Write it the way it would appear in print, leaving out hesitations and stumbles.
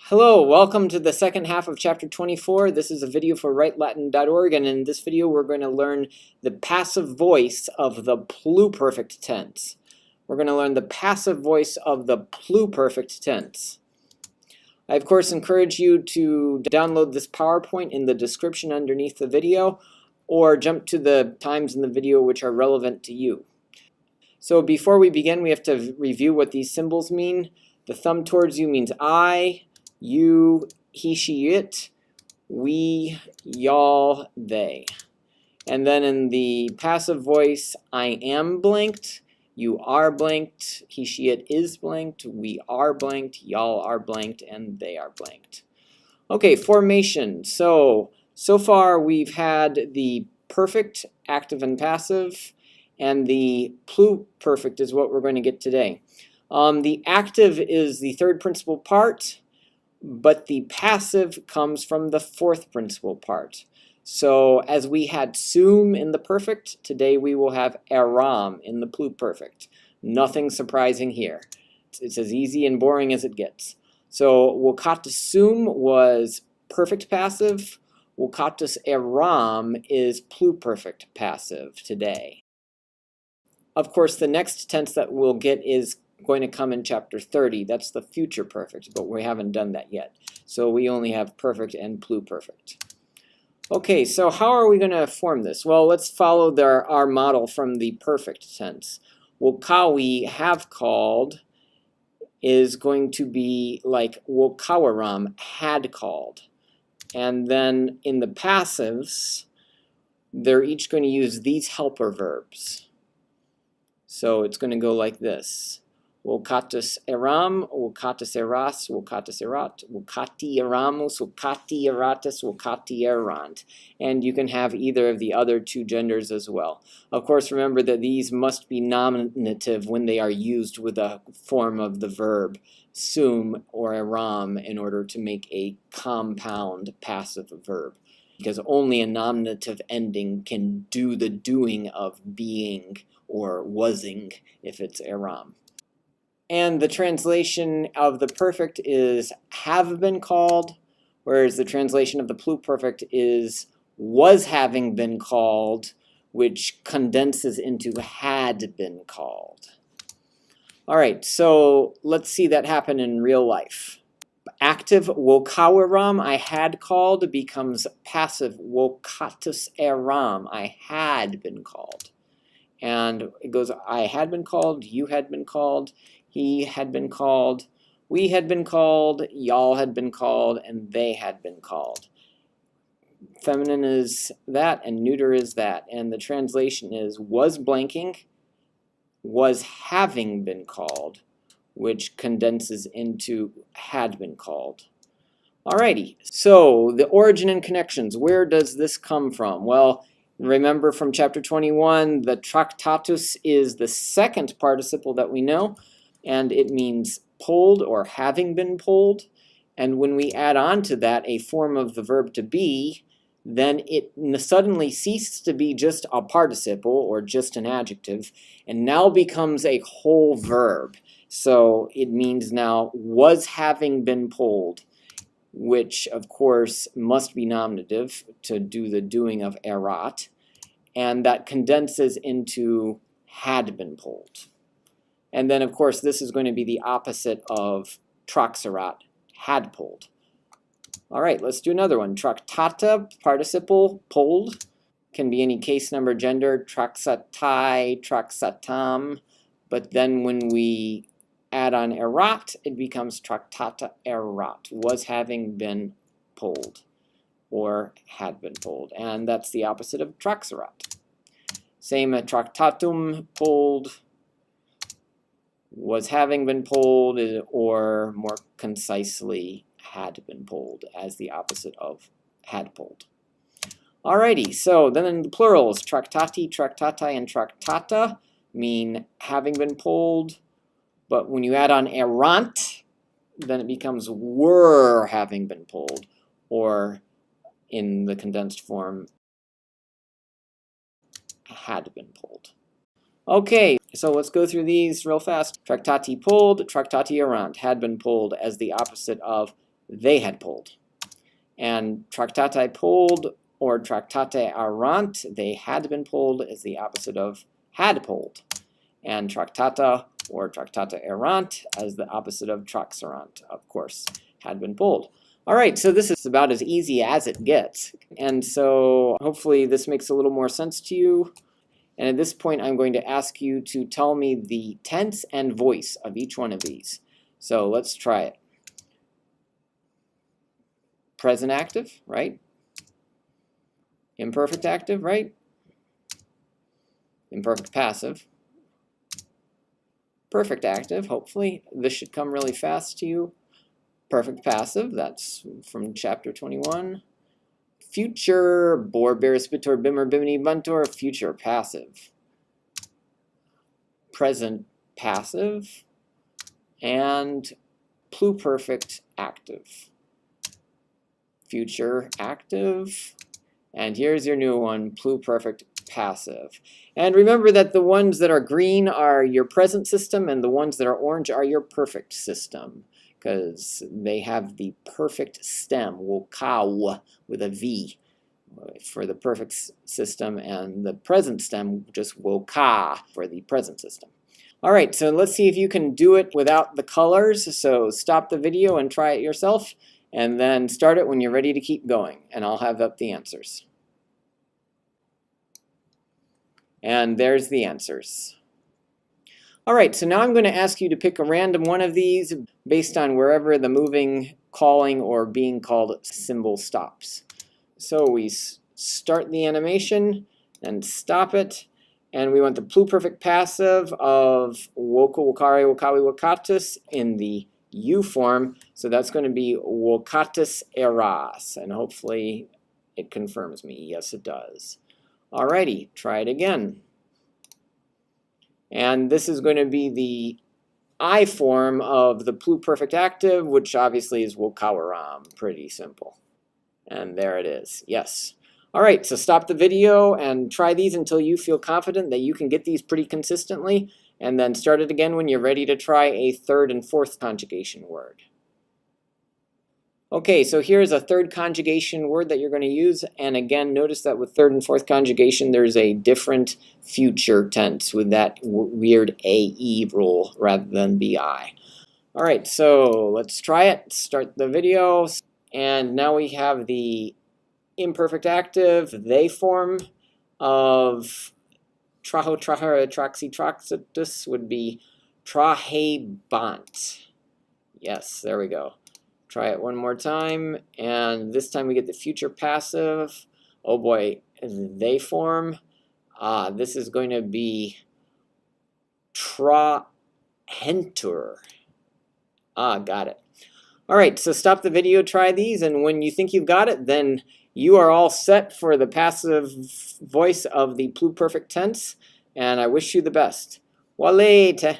Hello, welcome to the second half of chapter 24. This is a video for WriteLatin.org, and in this video we're going to learn the passive voice of the Plu-Perfect tense. We're going to learn the passive voice of the Plu-Perfect tense. I of course encourage you to download this PowerPoint in the description underneath the video, or jump to the times in the video which are relevant to you. So before we begin, we have to review what these symbols mean. The thumb towards you means I, you, he, she, it, we, y'all, they. And then in the passive voice, I am blanked, you are blanked, he, she, it is blanked, we are blanked, y'all are blanked, and they are blanked. Okay, formation. So far we've had the perfect, active and passive, and the Plu-Perfect is what we're going to get today. The active is the third principal part, but the passive comes from the fourth principal part. So as we had sum in the perfect, today we will have eram in the Plu-Perfect. Nothing surprising here. It's as easy and boring as it gets. So vocatus sum was perfect passive. Vocatus eram is Plu-Perfect passive today. Of course, the next tense that we'll get is going to come in chapter 30. That's the future perfect, but we haven't done that yet. So we only have perfect and Plu-Perfect. Okay, so how are we going to form this? Well, let's follow our model from the perfect tense. Wokawi, have called, is going to be like wokawaram, had called. And then in the passives, they're each going to use these helper verbs. So it's going to go like this. Vocatus eram, vocatus eras, vocatus erat, vocati eramus, vocati eratus, vocati erant. And you can have either of the other two genders as well. Of course, remember that these must be nominative when they are used with a form of the verb sum or eram in order to make a compound passive verb. Because only a nominative ending can do the doing of being or wasing if it's eram. And the translation of the perfect is have been called, whereas the translation of the Plu-Perfect is was having been called, which condenses into had been called. All right, so let's see that happen in real life. Active wokawaram, I had called, becomes passive vocatus eram, I had been called. And it goes, I had been called, you had been called, he had been called, we had been called, y'all had been called, and they had been called. Feminine is that, and neuter is that. And the translation is was blanking, was having been called, which condenses into had been called. Alrighty, so the origin and connections. Where does this come from? Well, remember from chapter 21, the tractatus is the second participle that we know, and it means pulled or having been pulled. And when we add on to that a form of the verb to be, then it suddenly ceases to be just a participle or just an adjective, and now becomes a whole verb. So it means now was having been pulled, which of course must be nominative to do the doing of erat, and that condenses into had been pulled. And then of course this is going to be the opposite of traxerat, had pulled. All right, let's do another one. Tractata, participle, pulled, can be any case number gender, traxatai, traxatam, but then when we add on erat, it becomes tractata erat, was having been pulled, or had been pulled, and that's the opposite of traxerat. Same at tractatum, pulled, was having been pulled, or more concisely, had been pulled, as the opposite of had pulled. Alrighty, so then in the plurals, tractati, tractatai, and tractata mean having been pulled, but when you add on erant, then it becomes were having been pulled, or in the condensed form, had been pulled. Okay, so let's go through these real fast. Tractati pulled, tractati erant, had been pulled as the opposite of they had pulled. And tractate pulled or tractate errant, they had been pulled, is the opposite of had pulled. And tractata or tractata errant as the opposite of traxerant, of course, had been pulled. All right, so this is about as easy as it gets. And so hopefully this makes a little more sense to you. And at this point, I'm going to ask you to tell me the tense and voice of each one of these. So let's try it. Present active, right? Imperfect active, right? Imperfect passive. Perfect active, hopefully. This should come really fast to you. Perfect passive, that's from chapter 21. Future, bor, ber, spitor, bimmer, bimini, buntor, future passive. Present passive. And Plu-Perfect active. Future active. And here's your new one, Plu-Perfect passive. And remember that the ones that are green are your present system and the ones that are orange are your perfect system, because they have the perfect stem, wokaw, with a V for the perfect system, and the present stem just woka for the present system. All right, so let's see if you can do it without the colors. So stop the video and try it yourself, and then start it when you're ready to keep going, and I'll have up the answers. And there's the answers. All right, so now I'm going to ask you to pick a random one of these based on wherever the moving, calling, or being called symbol stops. So we start the animation and stop it. And we want the Plu-Perfect passive of woka, wokare, wokawi, wokatus in the U form. So that's going to be wokatus eras. And hopefully it confirms me. Yes, it does. Alrighty, try it again. And this is going to be the I form of the Plu-Perfect active, which obviously is wokawaram. Pretty simple. And there it is. Yes. All right, so stop the video and try these until you feel confident that you can get these pretty consistently, and then start it again when you're ready to try a third and fourth conjugation word. Okay, so here's a third conjugation word that you're going to use, and again, notice that with third and fourth conjugation, there's a different future tense with that weird AE rule rather than BI. All right, so let's try it. Start the video, and now we have the imperfect active, they form of traho, trahara, traxi, traxitus would be trahebant. Yes, there we go. Try it one more time, and this time we get the future passive. Oh boy, they form. This is going to be trahentur. Got it. All right, so stop the video, try these, and when you think you've got it, then you are all set for the passive voice of the Plu-Perfect tense, and I wish you the best. Walete.